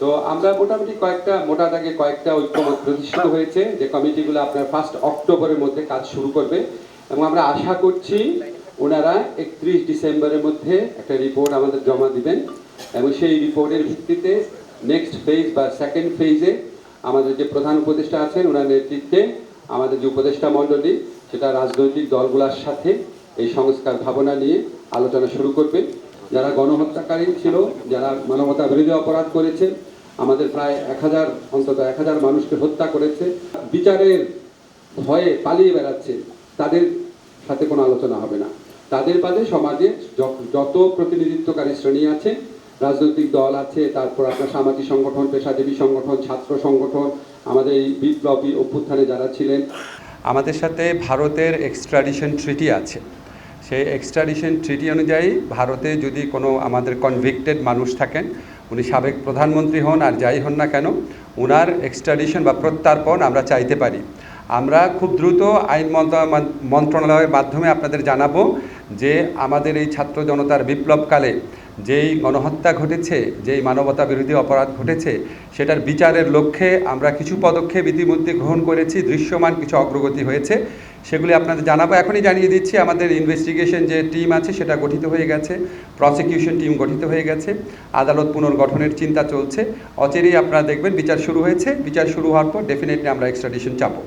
তো আমরা মোটামুটি মোটা দাগে কয়েকটা ঐক্যমত প্রতিষ্ঠিত হয়েছে যে কমিটিগুলো আপনার 1 অক্টোবরের মধ্যে কাজ শুরু করবে এবং আমরা আশা করছি ওনারা 31 ডিসেম্বরের মধ্যে একটা রিপোর্ট আমাদের জমা দিবেন এবং সেই রিপোর্টের ভিত্তিতে নেক্সট ফেজ বা সেকেন্ড ফেজে আমাদের যে প্রধান উপদেষ্টা আছেন ওনার নেতৃত্বে আমাদের যে উপদেষ্টা মণ্ডলী সেটা রাজনৈতিক দলগুলোর সাথে এই সংস্কার ভাবনা নিয়ে আলোচনা শুরু করবে। যারা গণহত্যাকারী ছিল, যারা মানবতা বিরোধী অপরাধ করেছে, আমাদের প্রায় 1000 মানুষকে হত্যা করেছে, বিচারের ভয়ে পালিয়ে বেড়াচ্ছে, তাদের সাথে কোনো আলোচনা হবে না। তাদের বাদে সমাজে যত প্রতিনিধিত্বকারী শ্রেণী আছে, রাজনৈতিক দল আছে, তারপর আপনার সামাজিক সংগঠন, পেশাজীবী সংগঠন, ছাত্র সংগঠন, আমাদের এই বিপ্লবী অভ্যুত্থানে যারা ছিলেন, আমাদের সাথে ভারতের এক্সট্রাডিশন ট্রিটি আছে। সেই এক্সট্রাডিশন ট্রিটি অনুযায়ী ভারতে যদি কোনো আমাদের কনভিক্টেড মানুষ থাকেন, উনি সাবেক প্রধানমন্ত্রী হন আর যাই হন না কেন, ওনার এক্সট্রাডিশন বা প্রত্যার্পণ আমরা চাইতে পারি। আমরা খুব দ্রুত আইন মন্ত্রণালয়ের মাধ্যমে আপনাদের জানাবো যে আমাদের এই ছাত্র জনতার বিপ্লবকালে যেই গণহত্যা ঘটেছে, যেই মানবতা বিরোধী অপরাধ ঘটেছে, সেটার বিচারের লক্ষ্যে আমরা কিছু পদক্ষেপ ইতিমধ্যে গ্রহণ করেছি, দৃশ্যমান কিছু অগ্রগতি হয়েছে, সেগুলি আপনাদের জানাবো। এখনই জানিয়ে দিচ্ছি, আমাদের ইনভেস্টিগেশন যে টিম আছে সেটা গঠিত হয়ে গেছে, প্রসিকিউশন টিম গঠিত হয়ে গেছে, আদালত পুনর্গঠনের চিন্তা চলছে। অচিরেই আপনারা দেখবেন বিচার শুরু হয়েছে। বিচার শুরু হওয়ার পর ডেফিনেটলি আমরা এক্সট্রাডিশন চাপব।